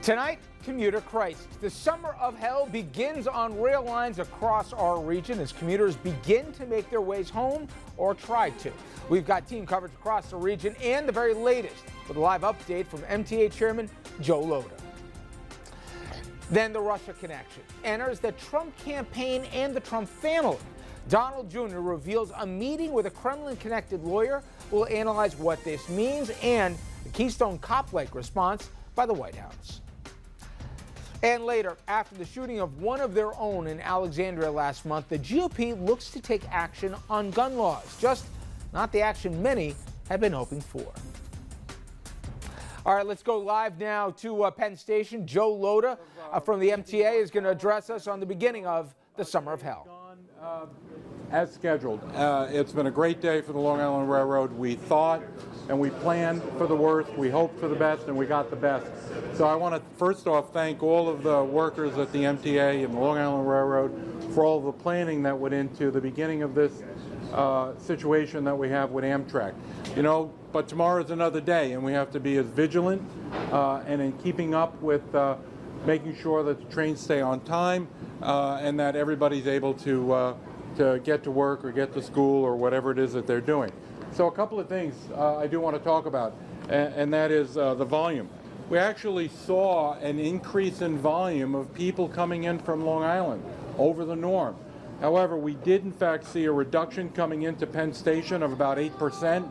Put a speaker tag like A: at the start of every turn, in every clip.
A: Tonight, commuter crisis. The summer of hell begins on rail lines across our region as commuters begin to make their ways home or try to. We've got team coverage across the region and the very latest with a live update from MTA Chairman Joe Lhota. Then the Russia connection enters the Trump campaign and the Trump family. Donald Jr. reveals a meeting with a Kremlin-connected lawyer who will analyze what this means and the Keystone Cop-like response by the White House. And later, after the shooting of one of their own in Alexandria last month, the GOP looks to take action on gun laws, just not the action many have been hoping for. All right, let's go live now to Penn Station. Joe Lhota from the MTA is going to address us on the beginning of the summer of hell.
B: As scheduled. It's been a great day for the Long Island Railroad. We thought and we planned for the worst, we hoped for the best, and we got the best. So I want to first off thank all of the workers at the MTA and the Long Island Railroad for all the planning that went into the beginning of this situation that we have with Amtrak. You know, but tomorrow's another day, and we have to be as vigilant and in keeping up with making sure that the trains stay on time and that everybody's able to get to work or get to school or whatever it is that they're doing. So a couple of things I do want to talk about, and that is the volume. We actually saw an increase in volume of people coming in from Long Island over the norm. However, we did in fact see a reduction coming into Penn Station of about 8%,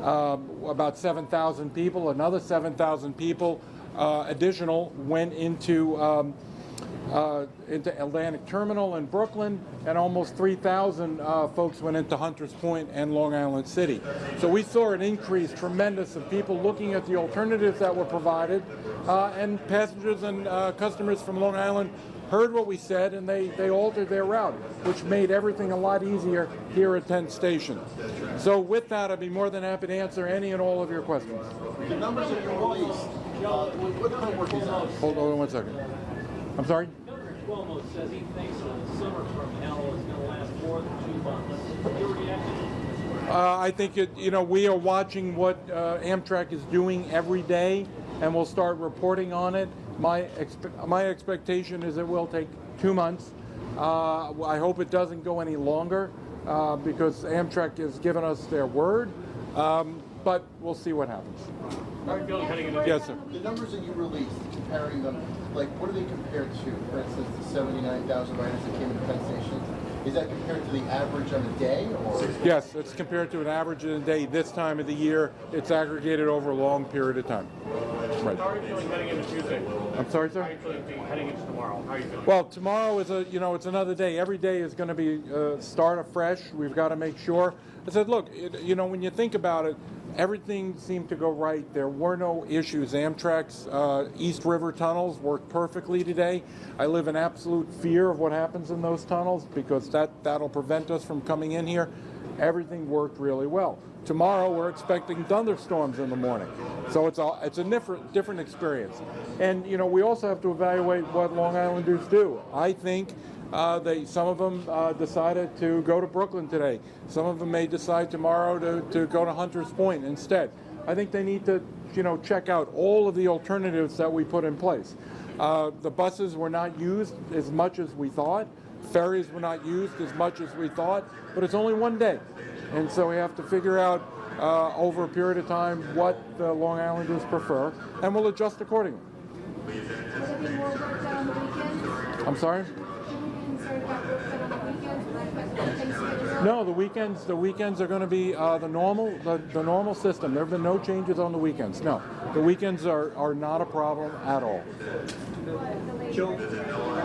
B: about 7,000 people. Another 7,000 people additional went into Atlantic Terminal in Brooklyn, and almost 3,000 folks went into Hunters Point and Long Island City. So we saw an increase tremendous of people looking at the alternatives that were provided, and passengers and customers from Long Island heard what we said, and they altered their route, which made everything a lot easier here at Penn Station. So with that, I'd be more than happy to answer any and all of your questions.
C: The numbers that you released, what kind of work is that?
B: Hold on 1 second. I'm sorry?
D: Governor Cuomo says he thinks the summer from hell is going to last more than 2 months. Your reaction?
B: I think we are watching what Amtrak is doing every day, and we'll start reporting on it. My expectation is it will take 2 months. I hope it doesn't go any longer because Amtrak has given us their word, but we'll see what happens. Yes, sir.
C: The numbers that you released, comparing them, like what do they compare to? For instance, the 79,000 riders that came into Penn Station. Is that compared to the average on a day, or?
B: Yes, it's compared to an average in a day. This time of the year, it's aggregated over a long period of time. Right.
D: How are you feeling heading into Tuesday?
B: I'm sorry, sir?
D: How are you feeling heading into tomorrow? How are you feeling?
B: Well, tomorrow is it's another day. Every day is going to be start afresh. We've got to make sure. I said, look, when you think about it, everything seemed to go right. There were no issues. Amtrak's East River tunnels worked perfectly today. I live in absolute fear of what happens in those tunnels because that'll prevent us from coming in here. Everything worked really well. Tomorrow we're expecting thunderstorms in the morning, so it's a different experience. And we also have to evaluate what Long Islanders do. I think some of them decided to go to Brooklyn today. Some of them may decide tomorrow to go to Hunters Point instead. I think they need to check out all of the alternatives that we put in place. The buses were not used as much as we thought. Ferries were not used as much as we thought, but it's only one day. And so we have to figure out over a period of time what the Long Islanders prefer, and we'll adjust accordingly. I'm sorry? No, the weekends are going to be the normal system. There have been no changes on the weekends. No, the weekends are not a problem at all.
E: Joe,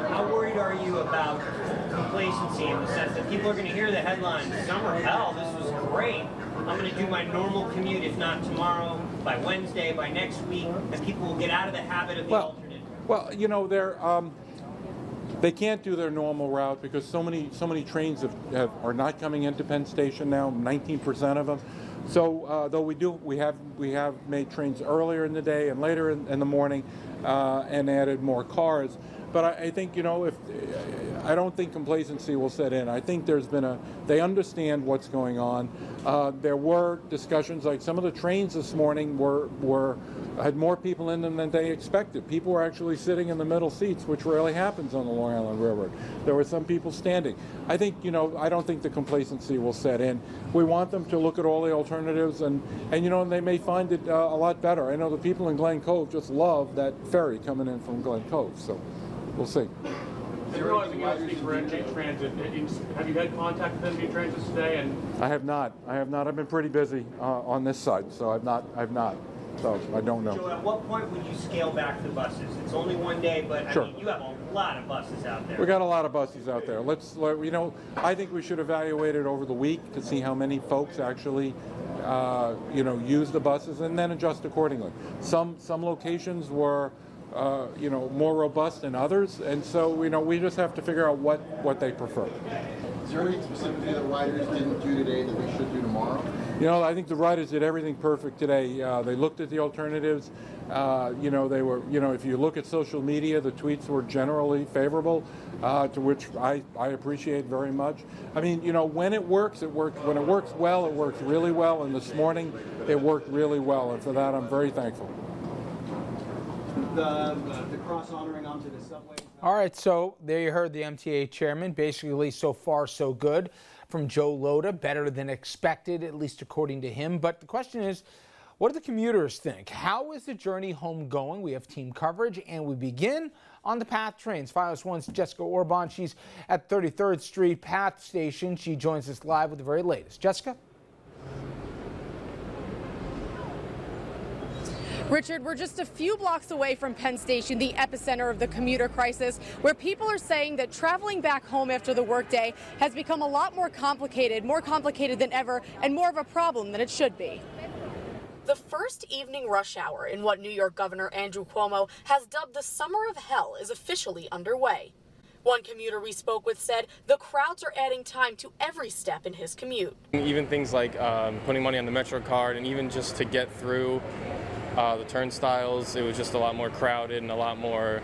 E: how worried are you about complacency in the sense that people are going to hear the headlines, summer hell, this was great, I'm going to do my normal commute, if not tomorrow, by Wednesday, by next week, and people will get out of the habit of the alternate?
B: Well, they can't do their normal route because so many trains are not coming into Penn Station now, 19% of them. So though we have made trains earlier in the day and later in the morning and added more cars, But I think, if I don't think complacency will set in. I think they understand what's going on. There were discussions, like some of the trains this morning had more people in them than they expected. People were actually sitting in the middle seats, which rarely happens on the Long Island Railroad. There were some people standing. I think, I don't think the complacency will set in. We want them to look at all the alternatives, and they may find it a lot better. I know the people in Glen Cove just love that ferry coming in from Glen Cove, so we'll see.
D: Realizing you speak for MTA Transit, have you had contact with MTA Transit today? And
B: I have not. I've been pretty busy on this side, so I've not. So I don't know.
E: Joe, at what point would you scale back the buses? It's only one day, but
B: Sure.
E: I mean, you have a lot of buses out there.
B: We got a lot of buses out there. I think we should evaluate it over the week to see how many folks actually, use the buses, and then adjust accordingly. Some locations were, more robust than others, and so we just have to figure out what they prefer.
C: Is there anything specifically that riders didn't do today that they should do tomorrow?
B: I think the riders did everything perfect today. They looked at the alternatives. They were, if you look at social media, the tweets were generally favorable, to which I appreciate very much. I mean, when it works, it works. When it works well, it works really well. And this morning, it worked really well. And for that, I'm very thankful.
F: The cross honoring onto the subway.
A: All right, so there you heard the MTA chairman. Basically, so far, so good from Joe Lhota. Better than expected, at least according to him. But the question is, what do the commuters think? How is the journey home going? We have team coverage, and we begin on the PATH trains. Files One's Jessica Orban. She's at 33rd Street PATH Station. She joins us live with the very latest. Jessica?
G: Richard, we're just a few blocks away from Penn Station, the epicenter of the commuter crisis, where people are saying that traveling back home after the workday has become a lot more complicated than ever, and more of a problem than it should be. The first evening rush hour in what New York Governor Andrew Cuomo has dubbed the summer of hell is officially underway. One commuter we spoke with said the crowds are adding time to every step in his commute.
H: Even things like putting money on the Metro card, and even just to get through the turnstiles, it was just a lot more crowded and a lot more,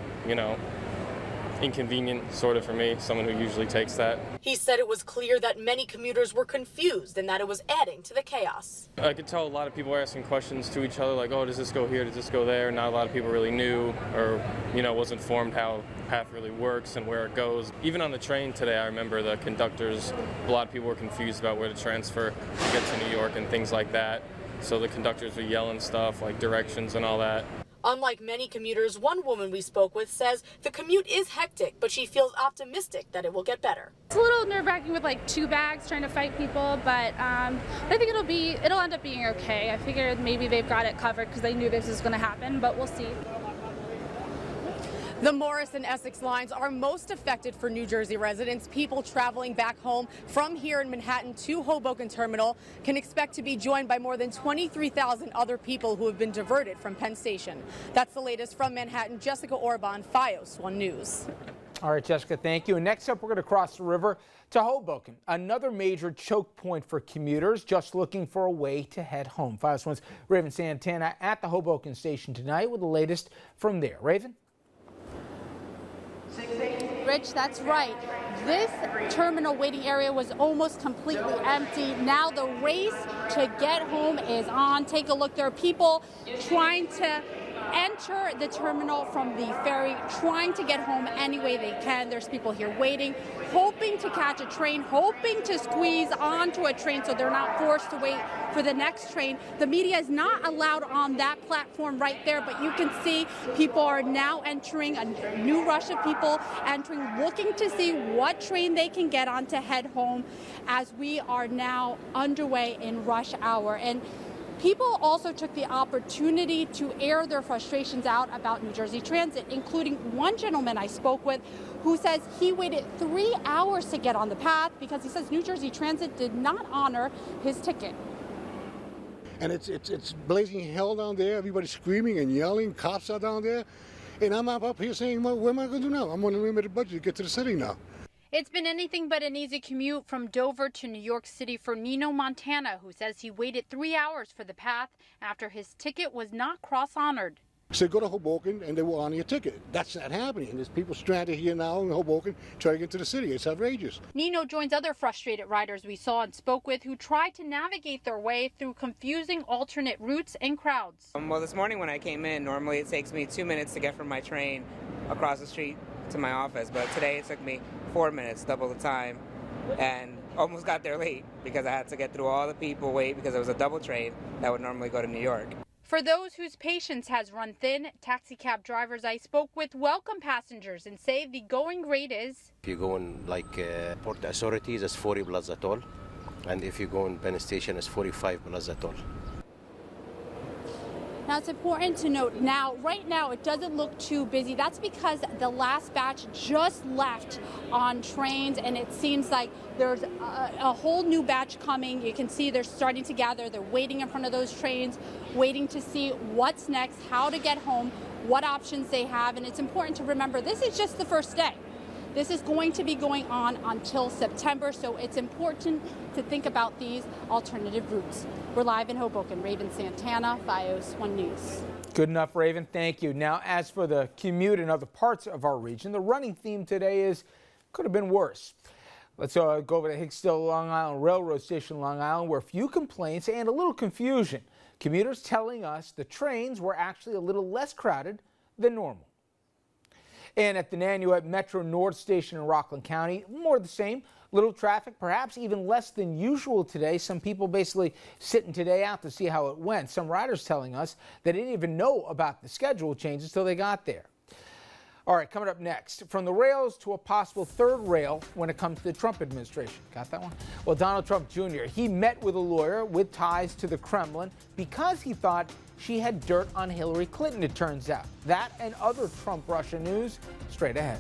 H: inconvenient sort of for me, someone who usually takes that.
G: He said it was clear that many commuters were confused and that it was adding to the chaos.
H: I could tell a lot of people were asking questions to each other, like, oh, does this go here, does this go there? Not a lot of people really knew or, was informed how PATH really works and where it goes. Even on the train today, I remember the conductors, a lot of people were confused about where to transfer to get to New York and things like that. So the conductors were yelling stuff like directions and all that.
G: Unlike many commuters, one woman we spoke with says the commute is hectic, but she feels optimistic that it will get better.
I: It's a little nerve-wracking with like two bags trying to fight people, but I think it'll end up being okay. I figured maybe they've got it covered because they knew this was going to happen, but we'll see.
G: The Morris and Essex lines are most affected for New Jersey residents. People traveling back home from here in Manhattan to Hoboken Terminal can expect to be joined by more than 23,000 other people who have been diverted from Penn Station. That's the latest from Manhattan. Jessica Orban, Fios 1 News.
A: All right, Jessica, thank you. And next up, we're going to cross the river to Hoboken, another major choke point for commuters just looking for a way to head home. Fios 1's Raven Santana at the Hoboken station tonight with the latest from there. Raven?
I: Rich, that's right. This terminal waiting area was almost completely empty. Now the race to get home is on. Take a look. There are people trying to enter the terminal from the ferry, trying to get home any way they can. There's people here waiting, hoping to catch a train, hoping to squeeze onto a train so they're not forced to wait for the next train. The media is not allowed on that platform right there, but you can see people are now entering, a new rush of people entering, looking to see what train they can get on to head home as we are now underway in rush hour. And people also took the opportunity to air their frustrations out about New Jersey Transit, including one gentleman I spoke with who says he waited 3 hours to get on the path because he says New Jersey Transit did not honor his ticket.
J: And it's blazing hell down there. Everybody's screaming and yelling. Cops are down there. And I'm up here saying, well, what am I going to do now? I'm on a limited budget to get to the city now.
I: It's been anything but an easy commute from Dover to New York City for Nino Montana, who says he waited 3 hours for the path after his ticket was not cross-honored.
J: So go to Hoboken and they will honor your ticket. That's not happening. There's people stranded here now in Hoboken trying to get into the city. It's outrageous.
I: Nino joins other frustrated riders we saw and spoke with who tried to navigate their way through confusing alternate routes and crowds.
K: Well, this morning when I came in, normally it takes me 2 minutes to get from my train across the street to my office, but today it took me 4 minutes, double the time, and almost got there late because I had to get through all the people, wait because it was a double train that would normally go to New York.
I: For those whose patience has run thin, taxi cab drivers I spoke with welcome passengers and say the going rate is.
L: If you go in like Port Authorities, it's 40 plus at all. And if you go in Penn Station, it's 45 plus at all.
I: Now it's important to note right now it doesn't look too busy. That's because the last batch just left on trains and it seems like there's a whole new batch coming. You can see they're starting to gather. They're waiting in front of those trains, waiting to see what's next, how to get home, what options they have. And it's important to remember this is just the first day. This is going to be going on until September, so it's important to think about these alternative routes. We're live in Hoboken. Raven Santana, FiOS 1 News.
A: Good enough, Raven. Thank you. Now, as for the commute in other parts of our region, the running theme today is could have been worse. Let's go over to Hicksville, Long Island, Railroad Station, Long Island, where a few complaints and a little confusion. Commuters telling us the trains were actually a little less crowded than normal. And at the Nanuet Metro North Station in Rockland County, more of the same. Little traffic, perhaps even less than usual today. Some people basically sitting today out to see how it went. Some riders telling us they didn't even know about the schedule changes till they got there. All right, coming up next, from the rails to a possible third rail when it comes to the Trump administration. Got that one? Well, Donald Trump Jr., he met with a lawyer with ties to the Kremlin because he thought she had dirt on Hillary Clinton, it turns out. That and other Trump-Russia news straight ahead.